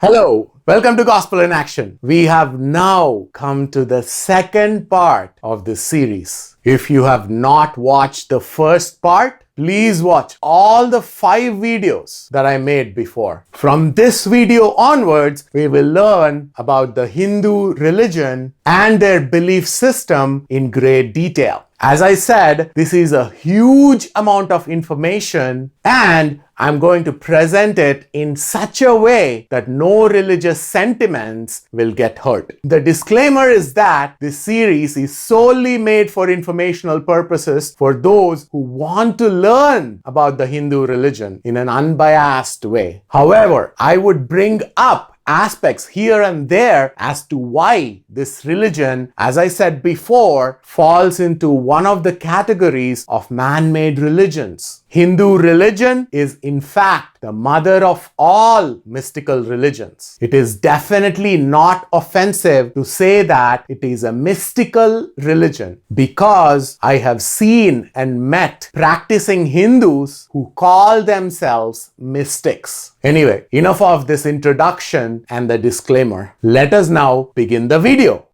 Hello, welcome to Gospel in Action. We have now come to the second part of this series. If you have not watched the first part, please watch all the 5 videos that I made before. From this video onwards, we will learn about the Hindu religion and their belief system in great detail. As I said, this is a huge amount of information and I'm going to present it in such a way that no religious sentiments will get hurt. The disclaimer is that this series is solely made for informational purposes for those who want to learn about the Hindu religion in an unbiased way. However, I would bring up aspects here and there as to why this religion, as I said before, falls into one of the categories of man-made religions. Hindu religion is in fact the mother of all mystical religions. It is definitely not offensive to say that it is a mystical religion because I have seen and met practicing Hindus who call themselves mystics. Anyway, enough of this introduction and the disclaimer. Let us now begin the video.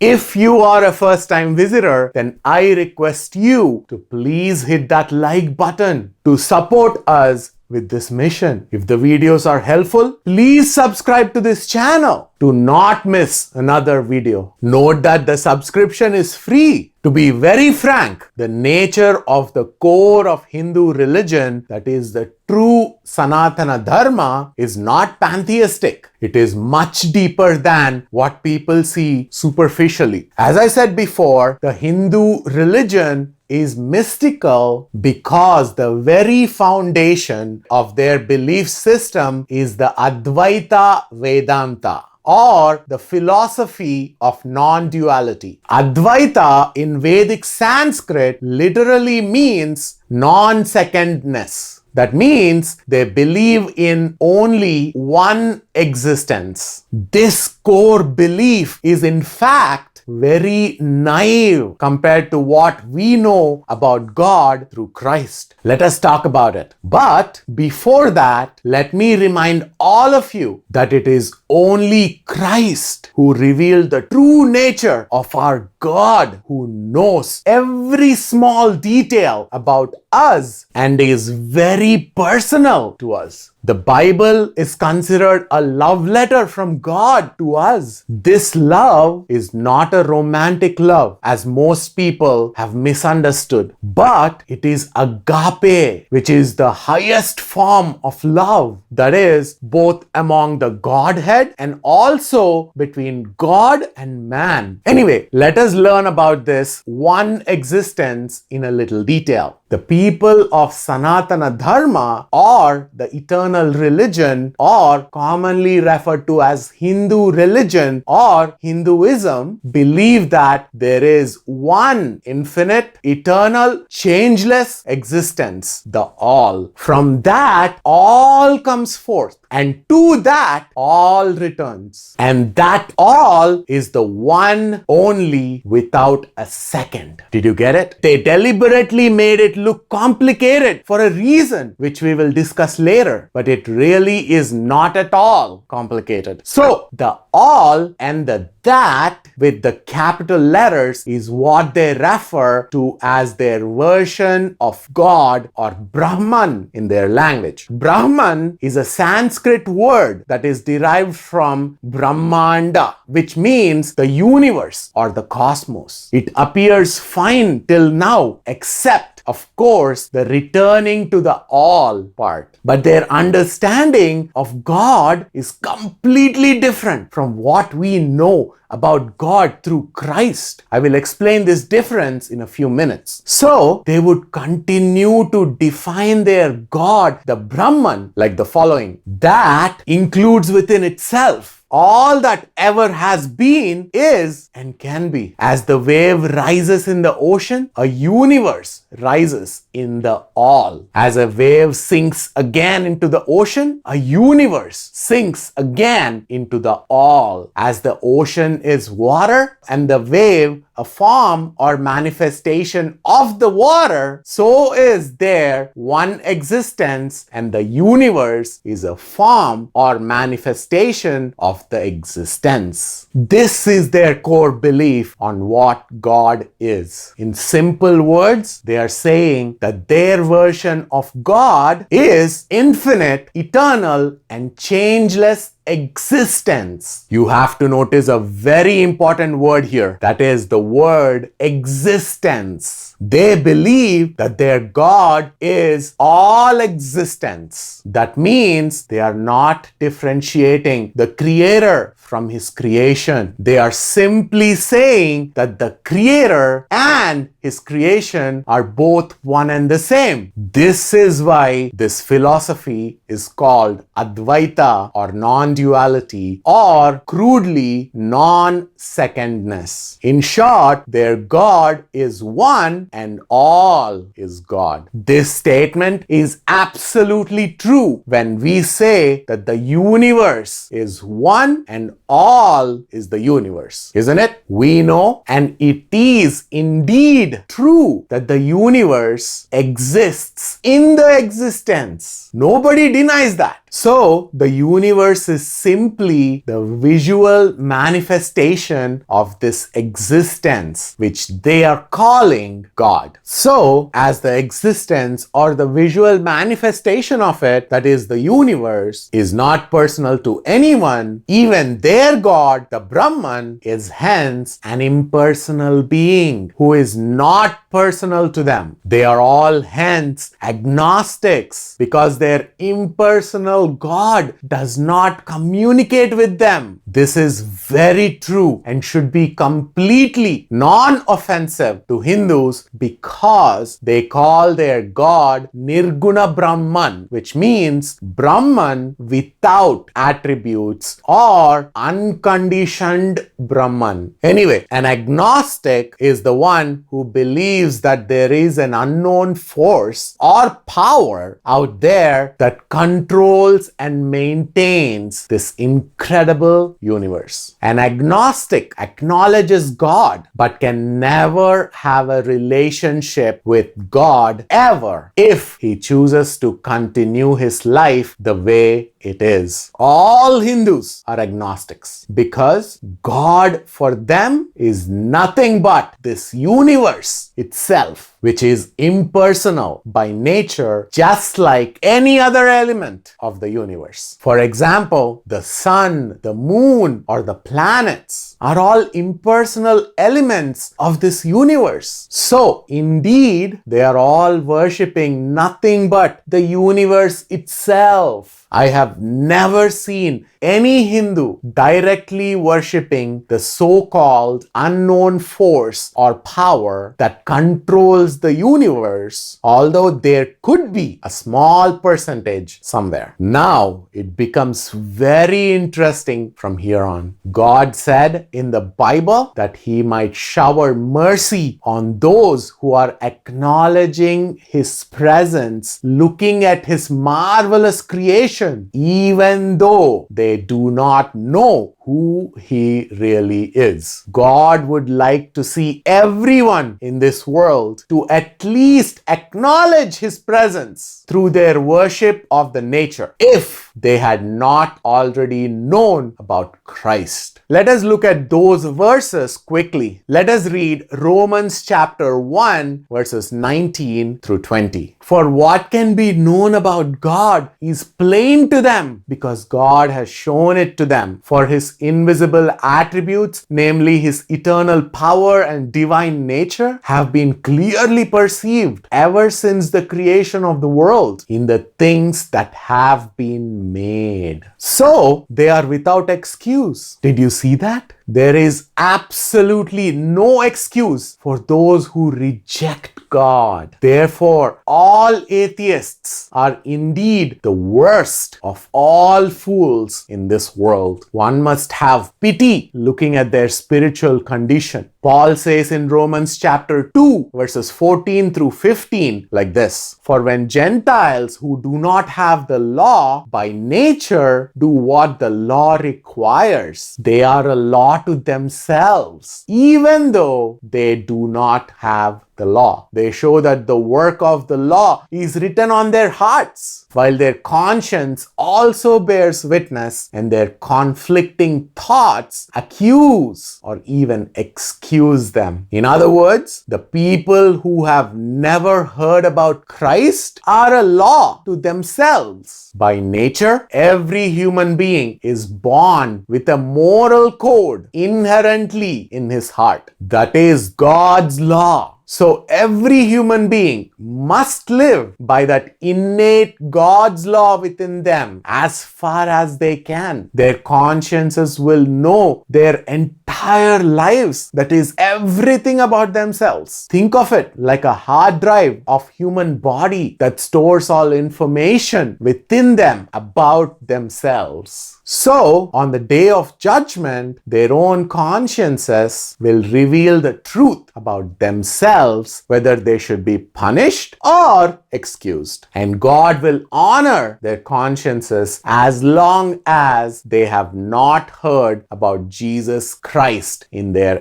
If you are a first-time visitor, then I request you to please hit that like button to support us with this mission. If the videos are helpful, please subscribe to this channel to not miss another video. Note that the subscription is free. To be very frank, the nature of the core of Hindu religion, that is the true Sanatana Dharma, is not pantheistic. It is much deeper than what people see superficially. As I said before, the Hindu religion is mystical because the very foundation of their belief system is the Advaita Vedanta, or the philosophy of non-duality. Advaita in Vedic Sanskrit literally means non-secondness. That means they believe in only one existence. This core belief is in fact very naive compared to what we know about God through Christ. Let us talk about it. But before that, let me remind all of you that it is only Christ who revealed the true nature of our God, who knows every small detail about us and is very personal to us. The Bible is considered a love letter from God to us. This love is not a romantic love, as most people have misunderstood, but it is agape, which is the highest form of love, that is both among the Godhead and also between God and man. Anyway, let us learn about this one existence in a little detail. The people of Sanatana Dharma, or the eternal religion, or commonly referred to as Hindu religion or Hinduism, believe that there is one infinite, eternal, changeless existence, the All. From that, all comes forth, and to that, all returns. And that all is the one only without a second. Did you get it? They deliberately made it look complicated for a reason which we will discuss later, but it really is not at all complicated. So the all and the that with the capital letters is what they refer to as their version of God, or Brahman in their language. Brahman is a Sanskrit word that is derived from Brahmanda, which means the universe or the cosmos. It appears fine till now, except of course the returning to the all part. But their understanding of God is completely different from what we know about God through Christ. I will explain this difference in a few minutes. So they would continue to define their God, the Brahman, like the following: that includes within itself all that ever has been, is, and can be. As the wave rises in the ocean, a universe rises in the all. As a wave sinks again into the ocean, a universe sinks again into the all. As the ocean is water and the wave a form or manifestation of the water, so is there one existence, and the universe is a form or manifestation of the existence. This is their core belief on what God is. In simple words, they are saying that their version of God is infinite, eternal, and changeless existence. You have to notice a very important word here. That is the word existence. They believe that their God is all existence. That means they are not differentiating the Creator from His creation. They are simply saying that the Creator and His creation are both one and the same. This is why this philosophy is called Advaita or non-duality, or crudely non-secondness. In short, their God is one and all is God. This statement is absolutely true when we say that the universe is one and all is the universe, isn't it? We know, and it is indeed true, that the universe exists in the existence. Nobody denies that. So, the universe is simply the visual manifestation of this existence, which they are calling God. So, as the existence or the visual manifestation of it, that is the universe, is not personal to anyone, even their God, the Brahman, is hence an impersonal being who is not personal to them. They are all hence agnostics because their impersonal God does not communicate with them. This is very true and should be completely non-offensive to Hindus because they call their God Nirguna Brahman, which means Brahman without attributes or unconditioned Brahman. Anyway, an agnostic is the one who believes that there is an unknown force or power out there that controls and maintains this incredible universe. An agnostic acknowledges God but can never have a relationship with God ever if he chooses to continue his life the way it is. All Hindus are agnostics because God for them is nothing but this universe itself, which is impersonal by nature, just like any other element of the universe. For example, the sun, the moon, or the planets are all impersonal elements of this universe. So, indeed, they are all worshipping nothing but the universe itself. I have never seen any Hindu directly worshipping the so-called unknown force or power that controls the universe, although there could be a small percentage somewhere. Now, it becomes very interesting from here on. God said in the Bible that He might shower mercy on those who are acknowledging His presence, looking at His marvelous creation, even though they do not know who He really is. God would like to see everyone in this world to at least acknowledge His presence through their worship of the nature, if they had not already known about Christ. Let us look at those verses quickly. Let us read Romans chapter 1 verses 19 through 20. For what can be known about God is plain to them because God has shown it to them. For His invisible attributes, namely His eternal power and divine nature, have been clearly perceived ever since the creation of the world in the things that have been made. So, they are without excuse. Did you see that? There is absolutely no excuse for those who reject God. Therefore, all atheists are indeed the worst of all fools in this world. One must have pity looking at their spiritual condition. Paul says in Romans chapter 2, verses 14 through 15 like this: For when Gentiles who do not have the law by nature do what the law requires, they are a law to themselves, even though they do not have the law. They show that the work of the law is written on their hearts, while their conscience also bears witness, and their conflicting thoughts accuse or even excuse them. In other words, the people who have never heard about Christ are a law to themselves. By nature, every human being is born with a moral code inherently in his heart. That is God's law. So every human being must live by that innate God's law within them as far as they can. Their consciences will know their entire lives, that is everything about themselves. Think of it like a hard drive of human body that stores all information within them about themselves. So, on the day of judgment, their own consciences will reveal the truth about themselves, whether they should be punished or excused. And God will honor their consciences as long as they have not heard about Jesus Christ in their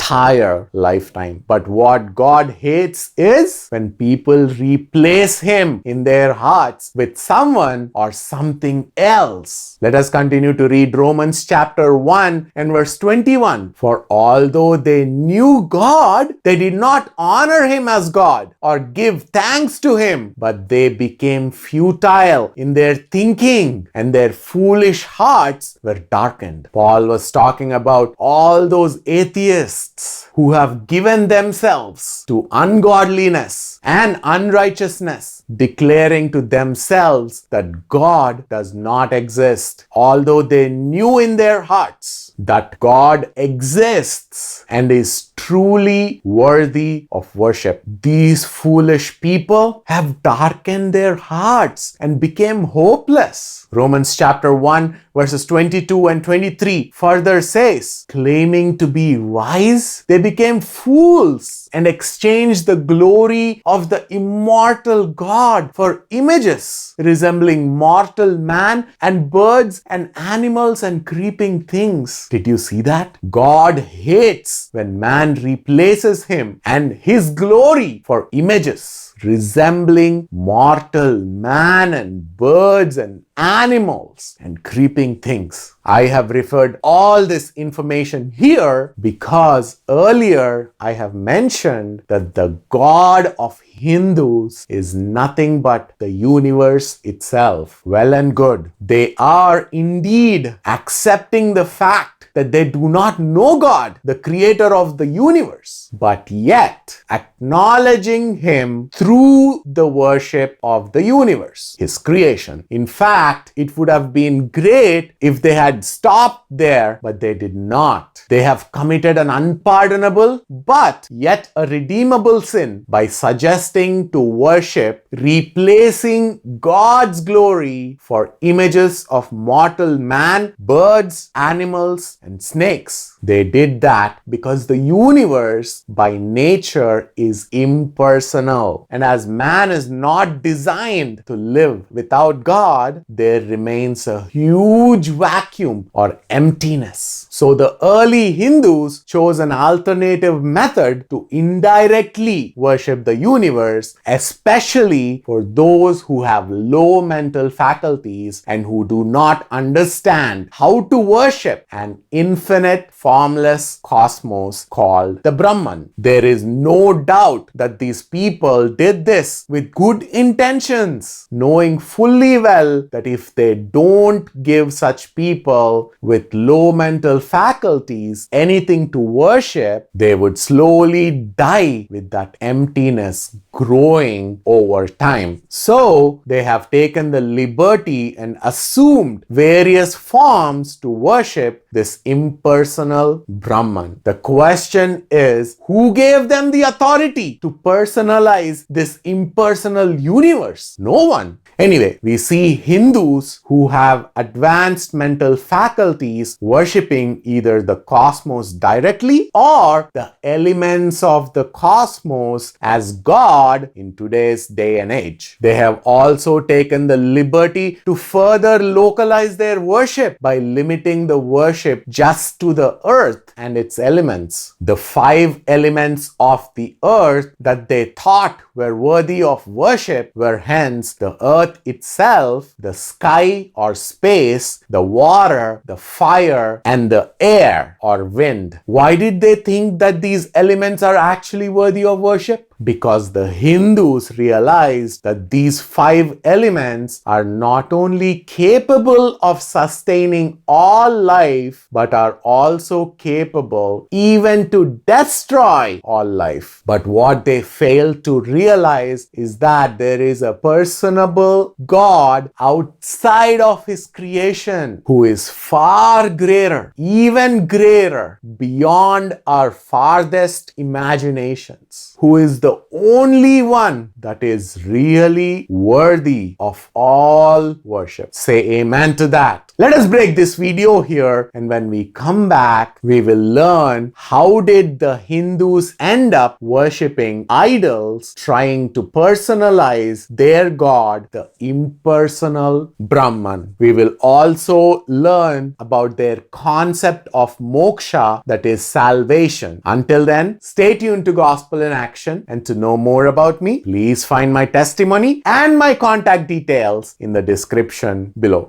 entire lifetime. But what God hates is when people replace Him in their hearts with someone or something else. Let us continue to read Romans chapter 1 and verse 21. For although they knew God, they did not honor Him as God or give thanks to Him, but they became futile in their thinking, and their foolish hearts were darkened. Paul was talking about all those atheists who have given themselves to ungodliness and unrighteousness, declaring to themselves that God does not exist, although they knew in their hearts that God exists and is truly worthy of worship. These foolish people have darkened their hearts and became hopeless. Romans chapter 1 verses 22 and 23 further says, claiming to be wise, they became fools and exchanged the glory of the immortal God for images resembling mortal man and birds and animals and creeping things. Did you see that? God hates when man replaces Him and His glory for images resembling mortal man and birds and animals and creeping things. I have referred all this information here because earlier I have mentioned that the God of Hindus is nothing but the universe itself. Well and good. They are indeed accepting the fact that they do not know God, the creator of the universe, but yet acknowledging Him through the worship of the universe, His creation. In fact, it would have been great if they had stopped there, but they did not. They have committed an unpardonable but yet a redeemable sin by suggesting to worship, replacing God's glory for images of mortal man, birds, animals, and snakes. They did that because the universe by nature is impersonal. And as man is not designed to live without God, there remains a huge vacuum or emptiness. So the early Hindus chose an alternative method to indirectly worship the universe, especially for those who have low mental faculties and who do not understand how to worship an infinite, formless cosmos called the Brahman. There is no doubt that these people did this with good intentions, knowing fully well that if they don't give such people with low mental faculties anything to worship, they would slowly die with that emptiness growing over time. So they have taken the liberty and assumed various forms to worship this impersonal Brahman. The question is, who gave them the authority to personalize this impersonal universe? No one. Anyway, we see Hindus who have advanced mental faculties worshipping either the cosmos directly or the elements of the cosmos as God in today's day and age. They have also taken the liberty to further localize their worship by limiting the worship just to the earth and its elements. The 5 elements of the earth that they thought were worthy of worship were hence the earth itself, the sky or space, the water, the fire, and the air or wind. Why did they think that these elements are actually worthy of worship? Because the Hindus realized that these 5 elements are not only capable of sustaining all life, but are also capable even to destroy all life. But what they failed to realize is that there is a personable God outside of His creation who is far greater, even greater, beyond our farthest imaginations, who is the only one that is really worthy of all worship. Say amen to that. Let us break this video here, and when we come back, we will learn how did the Hindus end up worshipping idols, trying to personalize their God, the impersonal Brahman. We will also learn about their concept of moksha, that is salvation. Until then, stay tuned to Gospel in Action, and to know more about me, please find my testimony and my contact details in the description below.